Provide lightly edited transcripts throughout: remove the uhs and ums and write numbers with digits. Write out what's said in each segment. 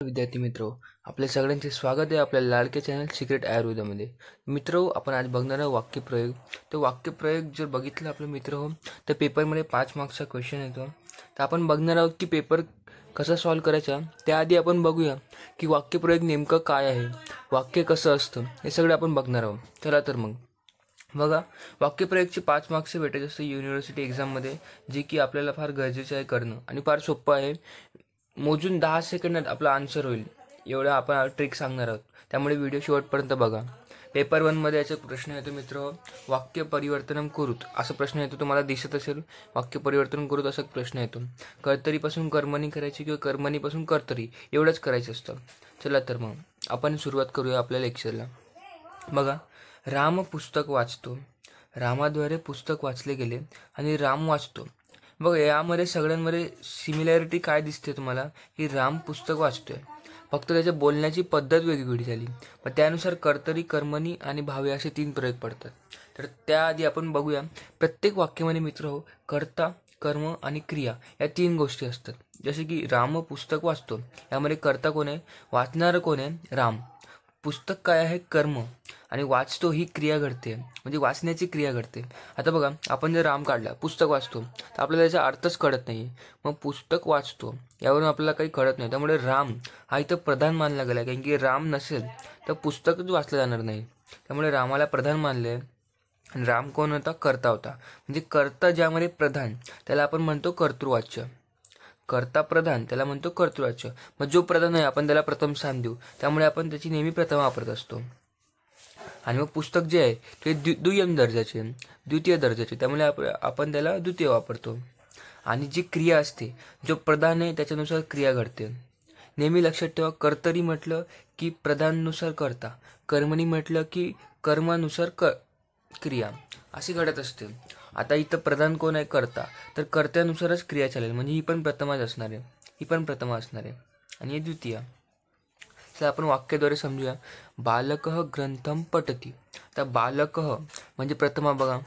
विद्यार्थी मित्रो, आपल्या सगळ्यांचे स्वागत आहे आपल्या लाडके चॅनल सिक्रेट आयुर्वेदामध्ये. मित्रो, आपण आज बघणार आहोत वाक्यप्रयोग. तो वाक्यप्रयोग जर बघितलं आपलं मित्र हो, तर पेपरमध्ये 5 मार्क्सचा क्वेश्चन येतो. तर आपण बघणार आहोत की पेपर कसा सॉल्व करायचा. त्याआधी आपण बघूया की वाक्यप्रयोग नेमकं काय आहे, वाक्य कसं असतं, हे सगळं आपण बघणार आहोत. चला तर मग बघा, वाक्यप्रयोगचे 5 मार्क्स भेटायचे असतं युनिव्हर्सिटी एक्झाममध्ये, जे की आपल्याला फार गरजेचं आहे करणं आणि फार सोपं आहे. मोजून 10 सेकंदात आपला आन्सर होईल एवढं आपण ट्रिक सांगणार आहोत. त्यामुळे व्हिडिओ शेवटपर्यंत बघा. पेपर 1मध्ये याचा प्रश्न येतो मित्र, वाक्य परिवर्तन कुरुत असा प्रश्न येतो. तुम्हाला दिसत असेल वाक्य परिवर्तन कुरुत असा प्रश्न येतो. कर्तरीपासून कर्मणी करायची किंवा कर्मणीपासून कर्तरी एवढंच करायचं असतं. चला तर मग आपण सुरुवात करूया आपल्या लेक्चरला. बघा, राम पुस्तक वाचतो. रामाद्वारे पुस्तक वाचले गेले आणि राम वाचतो. बघा, यामध्ये सगळ्यांमध्ये सिमिलॅरिटी काय दिसते तुम्हाला, की राम पुस्तक वाचतोय, फक्त त्याच्या बोलण्याची पद्धत वेगवेगळी झाली. पण त्यानुसार कर्तरी, कर्मणी आणि भावे असे 3 प्रयोग पडतात. तर त्याआधी आपण बघूया, प्रत्येक वाक्यामध्ये मित्र हो, कर्ता, कर्म आणि क्रिया या 3 गोष्टी असतात. जसे की राम पुस्तक वाचतो, यामध्ये कर्ता कोण आहे, वाचणारं कोण आहे, राम. पुस्तक काय आहे, कर्म, आणि वाचतो ही क्रिया घडते, म्हणजे वाचण्याची क्रिया घडते. आता बघा, आपण जर राम काढला, पुस्तक वाचतो, तर आपल्याला त्याचा अर्थच कळत नाही. मग पुस्तक वाचतो यावरून आपल्याला काही कळत नाही. त्यामुळे राम हा इथं प्रधान मानला गेला, कारण की राम नसेल तर पुस्तकच वाचलं जाणार नाही. त्यामुळे रामाला प्रधान मानले. आणि राम कोण होता, कर्ता होता. म्हणजे कर्ता ज्यामध्ये प्रधान त्याला आपण म्हणतो कर्तृवाच्य. कर्ता प्रधान त्याला म्हणतो कर्तृवाच्य. मग जो प्रधान आहे आपण त्याला प्रथम स्थान देऊ, त्यामुळे आपण त्याची नेहमी प्रथम वापरत असतो. आणि मग पुस्तक जे आहे ते दुय्यम दर्जाचे, द्वितीय दर्जाचे, त्यामुळे आपण त्याला द्वितीय वापरतो. आणि जी क्रिया असते, जो प्रधान आहे त्याच्यानुसार क्रिया घडते. नेहमी लक्षात ठेवा, कर्तरी म्हटलं की प्रधाननुसार कर्ता, कर्मणी म्हटलं की कर्मानुसार क्रिया अशी घडत असते. आता इथं प्रधान कोण आहे, कर्ता, तर कर्त्यानुसारच क्रिया चालेल. म्हणजे ही पण प्रथमाच असणार आहे, ही पण प्रथम असणार आहे आणि ही द्वितीय. तर आपण वाक्याद्वारे समजूया. बालकः ग्रंथम पठती. तर बालकः म्हणजे प्रथमा बघा,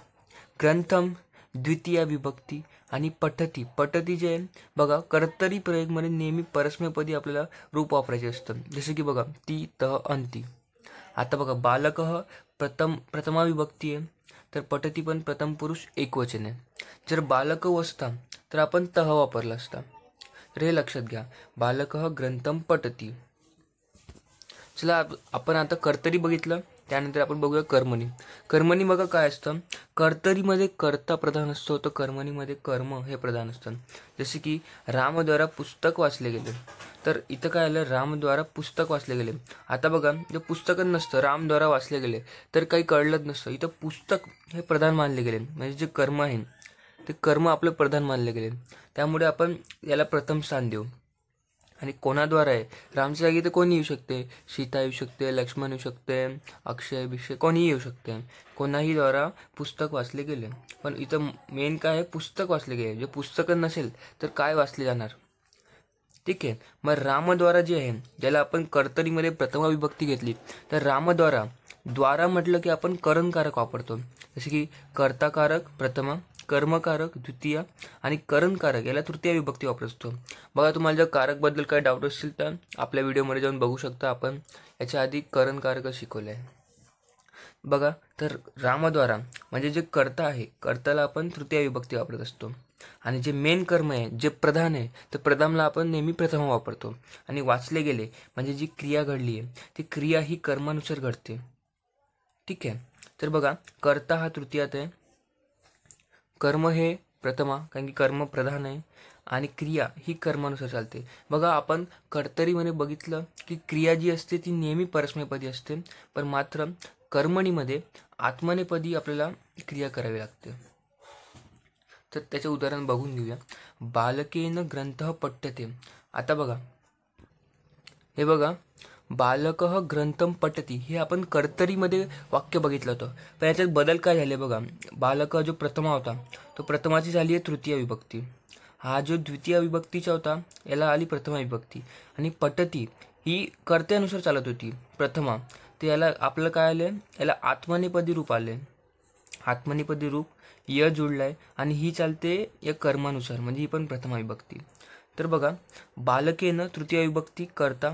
ग्रंथम द्वितीय विभक्ती आणि पठती. पठती जे आहे बघा, कर्तरी प्रयोगमध्ये नेहमी परस्मैपदी आपल्याला रूप वापरायचे असतं. जसं की बघा, ती, तह, अंती. आता बघा, बालकः प्रथमा विभक्ती आहे, तर पठती पण प्रथम पुरुष एकवचन आहे. जर बालक असता तर आपण तह वापरला असता. तर हे लक्षात घ्या, बालकः ग्रंथम पठती. चला, आपण आता कर्तरी बघितलं, त्यानंतर आपण बघूया कर्मणी. कर्मणी बघा काय असतं, कर्तरीमध्ये कर्ता प्रधान असतो, तर कर्मणीमध्ये कर्म हे प्रधान असतं. जसे की रामद्वारा पुस्तक वाचले गेले, तर इथं काय आलं, रामद्वारा पुस्तक वाचले गेले. आता बघा, जर पुस्तकच नसतं, रामद्वारा वाचले गेले, तर काही कळलंच नसतं. इथं पुस्तक हे प्रधान मानले गेले, म्हणजे जे कर्म आहे ते कर्म आपलं प्रधान मानले गेले. त्यामुळे आपण याला प्रथम स्थान देऊ. आणि कोणाद्वारा आहे, रामच्या जागी तर कोणी येऊ शकते, सीता येऊ शकते, लक्ष्मण येऊ शकते, अक्षय बिक्षय कोणीही येऊ शकते. कोणाही द्वारा पुस्तक वाचले गेले. पण इथं मेन काय आहे, पुस्तक वाचले गेले. जे पुस्तक नसेल तर काय वाचले जाणार, ठीक आहे. मग रामद्वारा जे आहे, ज्याला आपण कर्तरीमध्ये प्रथमा विभक्ती घेतली, तर रामद्वारा, द्वारा म्हटलं की आपण करणकारक वापरतो. जसे की कर्ताकारक प्रथमा, कर्मकारक द्वितीय आणि करणकारक याला तृतीय विभक्ती वापरत असतो. बघा, तुम्हाला जर कारकबद्दल काही डाऊट असतील तर आपल्या व्हिडिओमध्ये जाऊन बघू शकता. आपण याच्या आधी करणकारक शिकवलं आहे. बघा, तर रामद्वारा म्हणजे जे कर्ता आहे, कर्ताला आपण तृतीय विभक्ती वापरत असतो. आणि जे मेन कर्म आहे, जे प्रधान आहे, तर प्रधानला आपण नेहमी प्रथम वापरतो. आणि वाचले गेले म्हणजे जी क्रिया घडली आहे, ती क्रिया ही कर्मानुसार घडते, ठीक आहे. तर बघा, कर्ता हा तृतीयात आहे, कर्म हे प्रथमा, कारण की कर्म प्रधान आहे, आणि क्रिया ही कर्मानुसार चालते. बघा, आपण कर्तरीमध्ये बघितलं की क्रिया जी असते ती नेहमी परस्मैपदी असते, पण मात्र कर्मणीमध्ये आत्मनेपदी आपल्याला क्रिया करावी लागते. तर त्याचे उदाहरण बघून घेऊया. बालकेन ग्रंथ पठ्यते. आता बघा, हे बघा, बालकः ग्रंथम पठती हे आपण कर्तरीमध्ये वाक्य बघितलं होतं. पण याच्यात बदल काय झाले बघा, बालक जो प्रथमा होता तो प्रथमाची झाली आहे तृतीय विभक्ती. हा जो द्वितीय विभक्तीचा होता याला आली प्रथमा विभक्ती. आणि पठती ही कर्त्यानुसार चालत होती प्रथमा, तर याला आपलं काय आलं, याला आत्मनेपदी रूप आले. आत्मनेपदी रूप य जुळलाय आणि ही चालते या कर्मानुसार, म्हणजे ही पण प्रथमा विभक्ती. तर बघा, बालकेनं तृतीय विभक्ती करता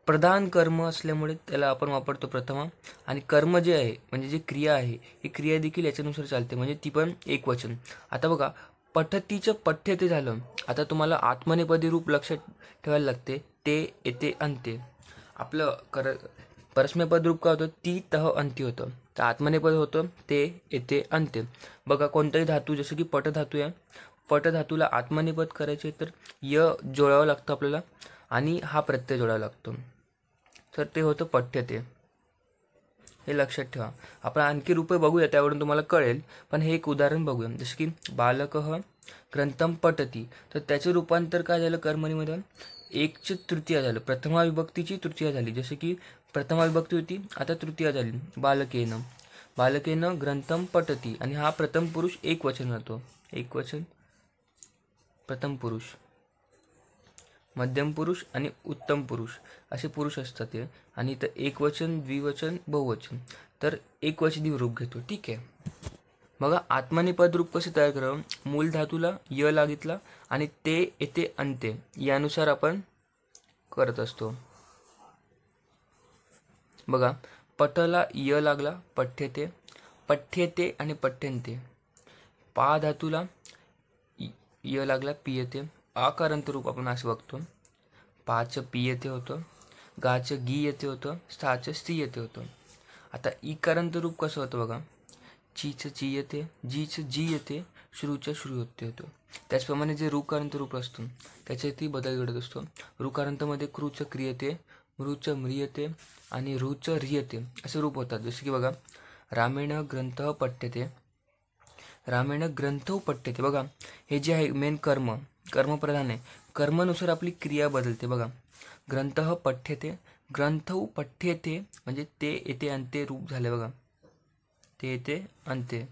प्रधान कर्म असल्यामुळे त्याला आपण वापरतो प्रथमा. आणि कर्म जे आहे म्हणजे जी क्रिया आहे ही क्रिया देखील याच्यानुसार चालते, म्हणजे ती पण एक वचन. आता बघा, पठतीचं पठ्य ते झालं. आता तुम्हाला आत्मनेपदी रूप लक्षात ठेवायला लागते, ते येते अंत्य. आपलं परस्मैपद रूप काय होतं, ती तह अंती होतं. तर आत्मनेपद होतं ते येते अंत्य. बघा, कोणताही धातू जसं की पटधातू आहे, पटधातूला आत्मनेपद करायचे तर य जोडावं लागतं आपल्याला आणि हा प्रत्यय जोडावा लागतो. तर ते होतं पठ्य ते, हे लक्षात ठेवा. आपण आणखी रूपे बघूया, त्यावरून तुम्हाला कळेल. पण हे एक उदाहरण बघूया. जसं की बालकः ग्रंथम पठती, तर त्याचे रूपांतर काय झालं कर्मणीमध्ये, एकची तृतीया झालं. प्रथमा विभक्तीची तृतीया झाली. जसे की प्रथमा विभक्ती होती, आता तृतीया झाली. बालकेनं, बालकेनं ग्रंथम पठती, आणि हा प्रथम पुरुष एक वचन राहतो. एक वचन प्रथम पुरुष, मध्यम पुरुष आणि उत्तम पुरुष असे पुरुष असतात ते. आणि इथं एकवचन, द्विवचन, बहुवचन, तर एकवचनी रूप घेतो. ठीक आहे. बघा, आत्मनेपद रूप कसे तयार करावं, मूल धातूला य लागितला आणि ते येते अंत्य, यानुसार आपण करत असतो. बघा, पटला य लागला, पठ्यते, पठ्यते आणि पठ्यन्ते. पा धातूला य लागला, पियते. आकारांत रूप आपण असं बघतो. पाचं पी येते होतं, गाचं गी येते होतं, स्थाचं स्त्री येते होतं. आता इकारांत रूप कसं होतं बघा, चीचं ची येते, जीचं जी येते, श्रूचं श्रू येते होतं. त्याचप्रमाणे जे रुकारांत रूप असतो त्याच्यातही बदल घडत असतो. रुकारांतमध्ये क्रूचं क्रिय येते, मृचं म्री येते आणि ऋचं री येते, असे रूप होतात. जसे की बघा, रामेण ग्रंथ पठ्यते, रामेण ग्रंथ पठ्यते. बघा, हे जे आहे मेन कर्मप्रधान आहे. कर्मानुसार आपली क्रिया बदलते. बघा, ग्रंथ पठ्यते, ग्रंथ पठ्यते म्हणजे ते येते अंत्य रूप झाले. बघा, ते येते अंत्य.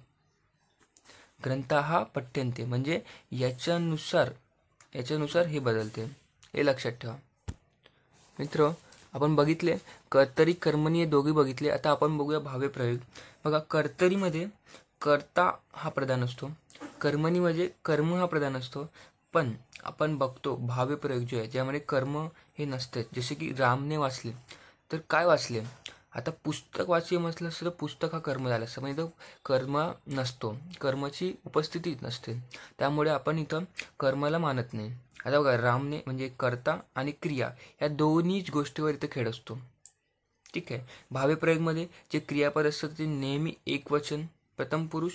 ग्रंथ पठ्यन्ते म्हणजे याच्यानुसार हे बदलते, हे लक्षात ठेवा. मित्र, आपण बघितले कर्तरी कर्मणी हे दोघे बघितले. आता आपण बघूया भावे प्रयोग. बघा, कर्तरीमध्ये कर्ता हा प्रधान असतो, कर्मणीमध्ये कर्म हा प्रधान असतो. पण आपण बघतो भावे प्रयोग जे आहे ज्यामध्ये कर्म हे नसते. जसे की रामने वाचले, तर काय वाचले, आता पुस्तक वाचले म्हटलं असतं तर पुस्तक हा कर्म झाला असतं, म्हणजे कर्म नसतो, कर्माची उपस्थिती नसते, त्यामुळे आपण इथं कर्माला मानत नाही. आता बघा, रामने म्हणजे कर्ता आणि क्रिया या दोन्हीच गोष्टीवर इथं खेळ असतो. ठीक आहे. भावे प्रयोगमध्ये जे क्रियापद असतं ते नेहमी एकवचन, प्रथम पुरुष,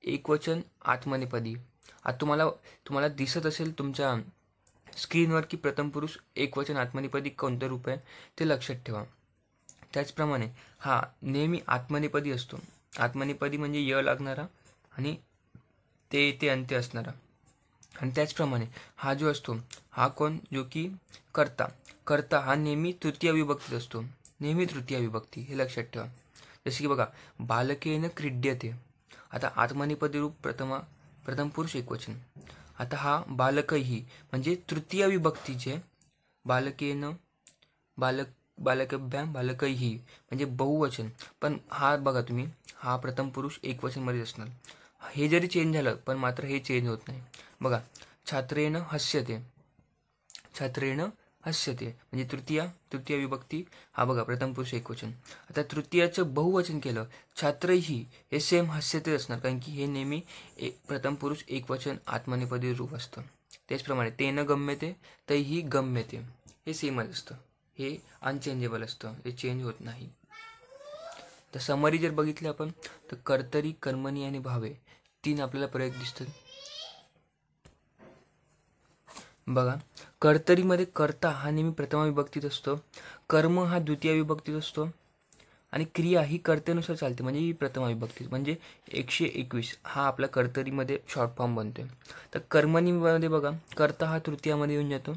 एकवचन, आत्मनेपदी. आता तुम्हाला दिसत असेल तुमच्या स्क्रीनवर की प्रथम पुरुष एकवचन आत्मनेपदी कोणतं रूप आहे ते लक्षात ठेवा. त्याचप्रमाणे हा नेहमी आत्मनेपदी असतो. आत्मनेपदी म्हणजे य लागणारा आणि ते अंत्य असणारा. आणि त्याचप्रमाणे हा जो असतो हा कोण, जो की कर्ता हा नेहमी तृतीय विभक्तीत असतो, नेहमी तृतीय विभक्ती, हे लक्षात ठेवा. जसे की बघा, बालकेन क्रीड्यते. आता आत्मनेपदी रूप प्रथम पुरुष एकवचन. आता हा बालकही म्हणजे तृतीय विभक्तीचे, बालकेन, बालकभ्याम, बालकही म्हणजे बहुवचन. पण हा बघा तुम्ही, हा प्रथम पुरुष एकवचनमध्ये असणार. हे जरी चेंज झालं पण मात्र हे चेंज होत नाही. बघा, छात्रेण हस्यते, छात्रेण हस्यते म्हणजे तृतीय विभक्ती. हा बघा, प्रथम पुरुष एकवचन. आता तृतीयाचं बहुवचन केलं, छात्रही, हे सेम हस्यते असणार, कारण की हे नेहमी प्रथम पुरुष एकवचन आत्मनेपदी रूप असतं. त्याचप्रमाणे तेन गम्यते, तैही गम्यते, हे सेमच असतं, हे अनचेंजेबल असतं, हे चेंज होत नाही. तर समरी जर बघितले आपण तर कर्तरी, कर्मणी आणि भावे 3 आपल्याला प्रयोग दिसतात. बघा, कर्तरीमध्ये कर्ता हा नेहमी प्रथमा विभक्तीत असतो, कर्म हा द्वितीय विभक्तीत असतो आणि क्रिया ही कर्त्यानुसार चालते, म्हणजे ही प्रथमा विभक्तीत. म्हणजे 121 हा आपला कर्तरीमध्ये शॉर्ट फॉर्म बनतोय. तर कर्मणीमध्ये बघा, कर्ता हा तृतीयामध्ये येऊन जातो,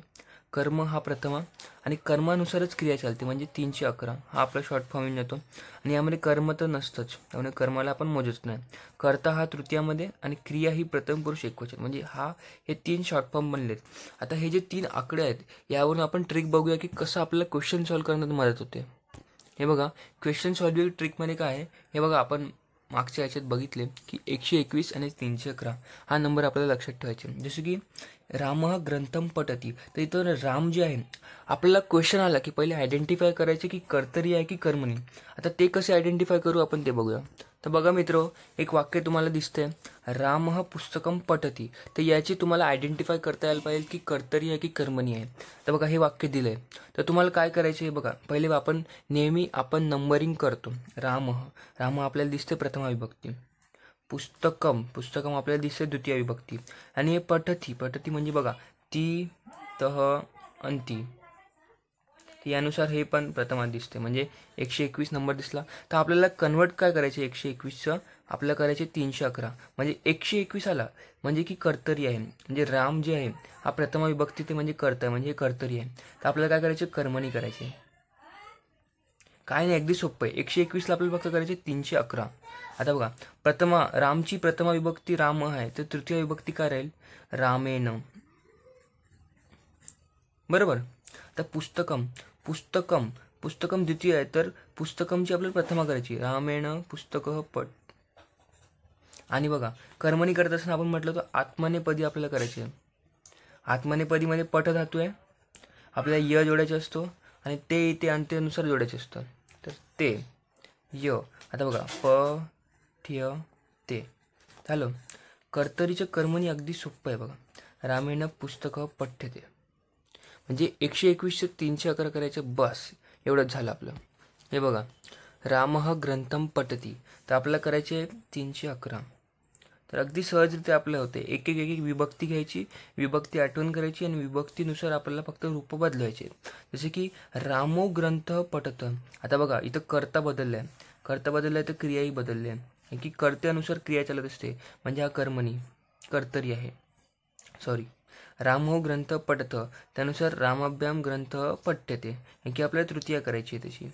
कर्म हा प्रथमा आणि कर्मानुसारच क्रिया चालते, म्हणजे 311 हा आपला शॉर्ट फॉर्म येऊन जातो. आणि यामध्ये कर्म तर नसतंच, त्यामुळे कर्माला आपण मोजत नाही. कर्ता हा तृतीयामध्ये आणि क्रिया ही प्रथम पुरुष एकवचन, म्हणजे हे 3 शॉर्ट फॉर्म बनलेत. आता हे जे 3 आकडे आहेत यावरून आपण ट्रिक बघूया की कसं आपल्याला क्वेश्चन सॉल्व्ह करण्यात मदत होते. हे बघा, क्वेश्चन सॉल्व्हिंग ट्रिकमध्ये काय आहे हे बघा, आपण मागच्या याच्यात बघितले की 121 आणि 311 हा नंबर आपल्याला लक्षात ठेवायचे. जसं की रामः ग्रंथम पठती, तर इथं राम जे आहे, आपल्याला क्वेश्चन आला की पहिले आयडेंटिफाय करायचे की कर्तरी आहे की कर्मणी. आता ते कसे आयडेंटिफाय करू आपण ते बघूया. तर बघा मित्र, एक वाक्य तुम्हाला दिसतंय, रामः पुस्तकम पठती, तर याची तुम्हाला आयडेंटिफाय करता यायला पाहिजे की कर्तरी आहे की कर्मणी आहे. तर बघा हे वाक्य दिलं आहे, तर तुम्हाला काय करायचे बघा. पहिले आपण नेहमी नंबरिंग करतो. राम आपल्याला दिसते प्रथमा विभक्ती, पुस्तकम आपल्याला दिसते द्वितीय विभक्ती, आणि हे पठती म्हणजे बघा ती, तह, अंती, यानुसार हे पण प्रथमा दिसते. म्हणजे 121 नंबर दिसला, तर आपल्याला कन्वर्ट काय करायचे, 121चं आपल्याला करायचे 311, म्हणजे 121 आला म्हणजे की कर्तरी आहे. म्हणजे राम जे आहे हा प्रथमा विभक्ती, ते म्हणजे कर्ता, म्हणजे हे कर्तरी आहे. तर आपल्याला काय करायचे, कर्मणी करायचे. काय नाही, अगदी सोपं आहे. 121ला आपल्याला फक्त करायचे 311. आता बघा, रामची प्रथमा विभक्ती राम आहे, तर तृतीय विभक्ती काय राहील, रामेण, बरोबर. तर पुस्तकम द्वितीय आहे, तर पुस्तकमची आपल्याला प्रथमा करायची, रामेण पुस्तक पठ. आणि बघा, कर्मणी करत असताना आपण म्हटलं तर आत्मनेपदी आपल्याला करायचे. आत्मनेपदीमध्ये पठ धातू आहे, आपल्याला य जोडायचा असतो, आणि ते अंत्यानुसार जोडायचे असतं. तर ते य. आता बघा, प ठ्य ते झालं. कर्तरीचं कर्मणी अगदी सोपं आहे बघा, रामेण पुस्तक पठ्यते. म्हणजे 121चे 311 करायचं, बस एवढंच झालं आपलं. हे बघा, रामः ग्रंथम पठती, तर आपल्याला करायचे 311. तर अगदी सहजरित्या आपलं होते. एक एक विभक्ती घ्यायची, विभक्ती आठवण करायची, आणि विभक्तीनुसार आपल्याला फक्त रूप बदलायचे. जसे की रामो ग्रंथ पठत. आता बघा, इथं कर्ता बदललाय, तर क्रियाही बदलली आहे, की कर्त्यानुसार क्रिया चालत असते. म्हणजे हा कर्मणी, कर्तरी आहे. सॉरी, रामो ग्रंथ पठत, त्यानुसार रामाभ्याम ग्रंथ पठ्यते, की आपल्याला तृतीया करायची आहे तशी.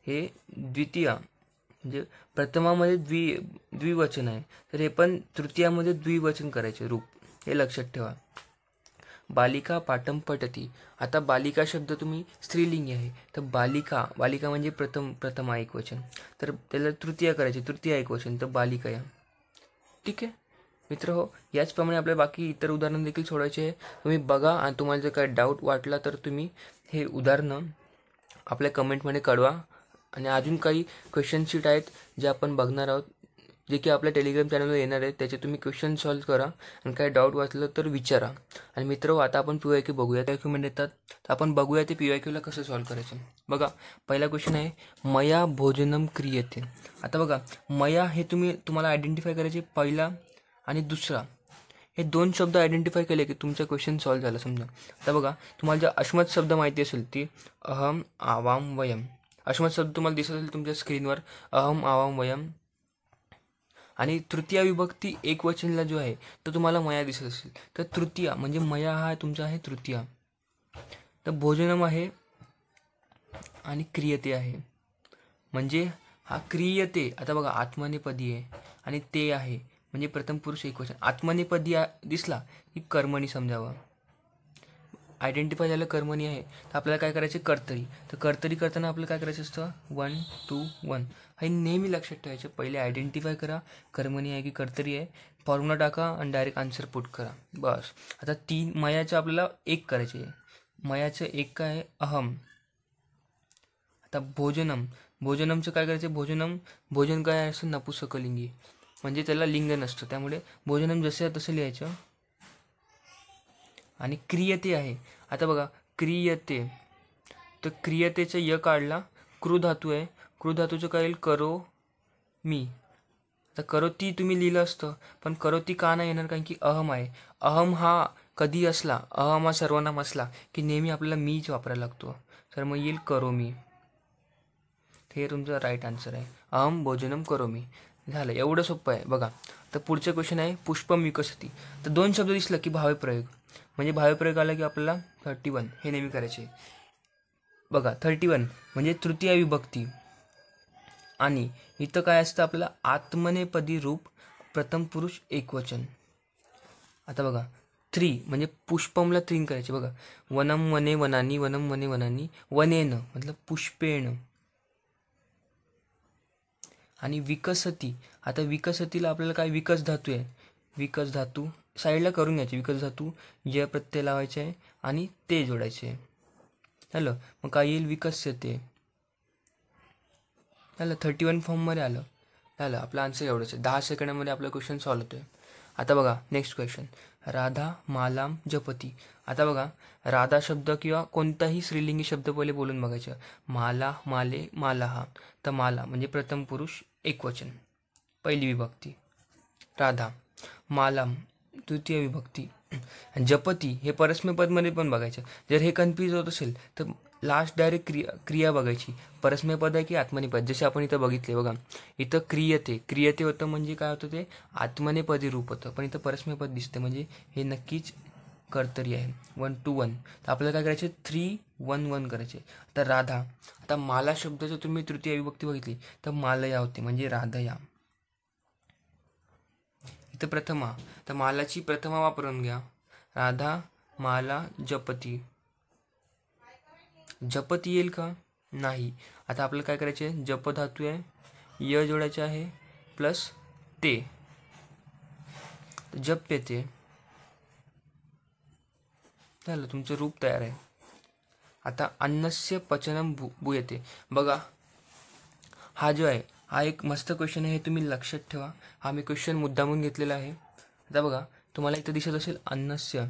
हे द्वितीया, म्हणजे प्रथमामध्ये द्विवचन आहे, तर हे पण तृतीयामध्ये द्विवचन करायचे रूप, हे लक्षात ठेवा. बालिका पाठम पठती. आता बालिका शब्द तुम्ही स्त्रीलिंगी आहे, तर बालिका म्हणजे प्रथमा एकवचन, तर त्याला तृतीया करायचे, तृतीया एकवचन, तर बालिका या. ठीक आहे मित्र हो, याचप्रमाणे आपल्याला बाकी इतर उदाहरण देखील सोडायचे आहे. तुम्ही बघा, आणि तुम्हाला जर काय डाऊट वाटला तर तुम्ही हे उदाहरणं आपल्या कमेंटमध्ये कळवा. आणि अजून काही क्वेश्चन शीट आहेत जे आपण बघणार आहोत, जे की आपल्या टेलिग्राम चॅनलवर येणार आहेत. त्याचे तुम्ही क्वेश्चन सॉल्व्ह करा, आणि काय डाऊट वाटलं तर विचारा. आणि मित्र, आता आपण PYQ बघूया. PYQ येतात, तर आपण बघूया ते PYQला कसं सॉल्व्ह करायचं. बघा, पहिला क्वेश्चन आहे, मया भोजनम क्रियते. आता बघा, मया हे तुम्हाला आयडेंटिफाय करायचे, पहिला आणि दुसरा, हे दोन शब्द आयडेंटिफाय केले की तुमचा क्वेश्चन सॉल्व्ह झाला समजा. आता बघा, तुम्हाला जर अश्मत शब्द माहिती असेल ती अहम आवाम वयम, अश्मत शब्द तुम्हाला दिसत असेल तुमच्या स्क्रीनवर, अहम आवाम वयम. आणि तृतीया विभक्ती एक वचनला जो आहे तो तुम्हाला मया दिसत असेल, तर तृतीया म्हणजे मया हा तुमचा आहे तृतीया. तर भोजनम आहे आणि क्रियते आहे, म्हणजे हा क्रियते. आता बघा, आत्मनेपदी आहे आणि ते आहे, म्हणजे प्रथम पुरुष एकवचन. आत्मनेपदी दिसला की कर्मणी समजावं. आयडेंटिफाय झालं कर्मणी आहे, तर आपल्याला काय करायचे, कर्तरी. तर कर्तरी करताना आपल्याला काय करायचं असतं, 1 2 1, हे नेहमी लक्षात ठेवायचे. पहिले आयडेंटिफाय करा, कर्मणी आहे की कर्तरी आहे, फॉर्म्युला टाका आणि डायरेक्ट आन्सर पुट करा, बस. आता मयाचं आपल्याला एक करायचे, मयाचं एक काय आहे, अहम. आता भोजनमचं काय करायचं, भोजन काय असं नपुसकलिंगी, म्हणजे त्याला लिंग नसतं, त्यामुळे भोजनम जसे तसं लिहायचं. आणि क्रियते आहे, आता बघा क्रियते, तर क्रियतेचं य काढला, कृ धातू आहे, कृ धातूचं काय येईल, करो मी. आता करोती तुम्ही लिहिलं असतं, पण करोती का नाही येणार, कारण की अहम आहे. अहम हा कधी असला, अहम हा सर्वनाम असला की नेहमी आपल्याला मीच वापरायला लागतो, तर मग येईल करो मी. हे तुमचं राईट आन्सर आहे, अहम भोजनम करो मी. झालं, एवढं सोपं आहे. बघा, तर पुढचं क्वेश्चन आहे, पुष्पम विकसती. तर दोन शब्द दिसलं की भाव्यप्रयोग, म्हणजे भाव्यप्रयोग आला की आपल्याला 31 हे नेहमी करायचे. बघा, 31 म्हणजे तृतीय विभक्ती, आणि इथं काय असतं आपल्याला, आत्मनेपदी रूप, प्रथम पुरुष एकवचन. आता बघा, 3 म्हणजे पुष्पमला 3 करायचे. बघा, वनम वने वनानी, वनम वने वनानी, वनेन मतलब पुष्पेण. आणि विकसती, आता विकसतीला आपल्याला काय विकस धातू आहे, विकस धातू साईडला करून घ्यायचे, विकस धातू य प्रत्यय लावायचे आहे आणि ते जोडायचे. झालं. मग काय येईल, विकस्यते. झालं. 31 फॉर्ममध्ये आलं. झालं. आपला आन्सर एवढंच आहे. 10 सेकंडामध्ये आपला क्वेश्चन सॉल्व्ह होतोय. आता बघा नेक्स्ट क्वेश्चन. राधा मालाम जपती. आता बघा राधा शब्द किंवा कोणताही स्त्रीलिंगी शब्द पहिले बोलून बघायचं. माला, माले, मालाहा. तर माला म्हणजे प्रथम पुरुष एकवचन पहिली विभक्ती, राधा. मालाम द्वितीय विभक्ती. जपती हे परस्मैपदमध्ये पण बघायचं. जर हे कन्फ्यूज होत असेल तर लास्ट डायरेक्ट क्रिया बघायची. परस्मैपद आहे की आत्मनेपद, जसे आपण इथं बघितले बघा. इथं क्रियते होतं म्हणजे काय होतं, ते आत्मनेपदी रूप होतं. पण इथं परस्मैपद दिसते म्हणजे हे नक्कीच कर्तरी आहे. 1 to 1. तर आपल्याला काय करायचे, 3 1 1 करायचे. तर राधा, आता माला शब्दाचं तुम्ही तृतीय विभक्ती बघितली तर मालया होते म्हणजे राधया. इथं प्रथमा, तर मालाची प्रथमा वापरून घ्या. राधा माला जपती. जपती येईल का, नाही. आता आपल्याला काय करायचे, जप धातू आहे, य जोडायचे आहे प्लस ते, जप येते. झालं, तुमचं रूप तयार आहे. आता अन्नस्य पचनम भूयते. बघा हा जो आहे हा एक मस्त क्वेश्चन आहे, हे तुम्ही लक्षात ठेवा. हा मी क्वेश्चन मुद्दामून घेतलेला आहे. आता बघा तुम्हाला इथं दिसत असेल अन्नस्य,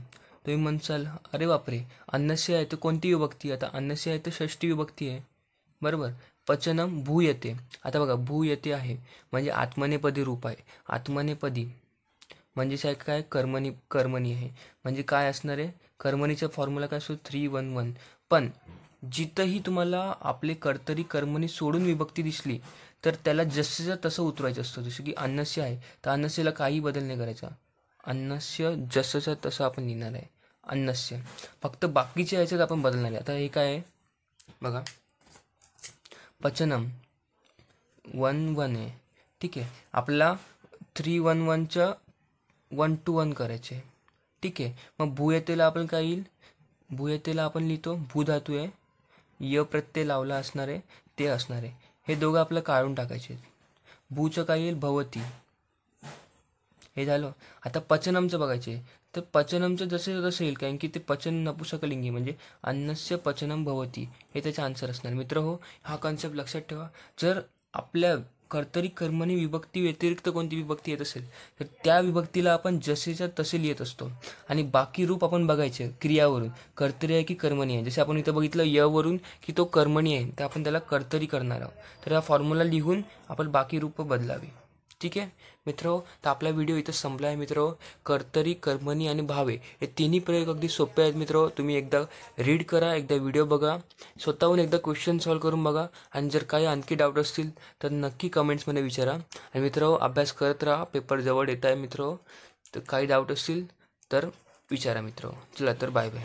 तुम्ही म्हणसाल अरे बापरे अन्नस्य आहे तर कोणती विभक्ती. आता अन्नस्य आहे तर षष्ठी विभक्ती आहे, बरोबर. पचनम भूयते. आता बघा भूयते आहे म्हणजे आत्मनेपदी रूप आहे. आत्मनेपदी म्हणजे काय, कर्मणी आहे. म्हणजे काय असणार आहे, कर्मणीचा फॉर्म्युला काय असतो, 3 1 1. पण जिथंही तुम्हाला आपले कर्तरी कर्मणी सोडून विभक्ती दिसली तर त्याला जसं तसं उतरायचं असतं. जसं की अन्नस्य आहे तर अन्नस्यला काही बदल नाही करायचा. अन्नस्य जसंच्या तसं आपण लिहिणार आहे अन्नस्य. फक्त बाकीच्या याच्यात आपण बदलणार आहे. आता हे काय आहे बघा, पचनम 1 1 आहे, ठीक आहे. आपल्याला 3 1 1च्या 1 to 1 करायचे, ठीक आहे. मग भूयतेला आपण काय येईल, भूयतेला आपण लिहितो भू धातू आहे, य प्रत्यय लावला असणार आहे, ते असणार आहे. हे दोघं आपलं काढून टाकायचे. भूचं काय येईल, भवती. हे झालं. आता पचनमचं बघायचे, तर पचनमचं जसे तसं येईल, कारण की ते पचन नपुसकलिंगी म्हणजे अन्नस्य पचनम भवती हे त्याचा आन्सर असणार. मित्र हो, हा कॉन्सेप्ट लक्षात ठेवा. जर आपल्या कर्तरी कर्मणी विभक्ती व्यतिरिक्त कोणती विभक्ती येत असेल तर त्या विभक्तीला आपण जसेच्या तसे लिहित असतो आणि बाकी रूप आपण बघायचे क्रियावरून, कर्तरी आहे की कर्मणी आहे. जसे आपण इथं बघितलं य वरून की तो कर्मणी आहे तर आपण त्याला कर्तरी करणार आहोत. तर हा फॉर्म्युला लिहून आपण बाकी रूप बदलावी, ठीक आहे मित्र. तर आपला व्हिडिओ इथं संपला आहे मित्र. कर्तरी कर्मणी आणि भावे हे तिन्ही प्रयोग अगदी सोपे आहेत मित्र. तुम्ही एकदा रीड करा, एकदा व्हिडिओ बघा, स्वतःहून एकदा क्वेश्चन सॉल्व्ह करून बघा आणि जर काही आणखी डाऊट असतील तर नक्की कमेंट्समध्ये विचारा. आणि मित्र अभ्यास करत राहा, पेपर जवळ येत आहे मित्र. तर काही डाऊट असतील तर विचारा मित्र. चला तर बाय बाय.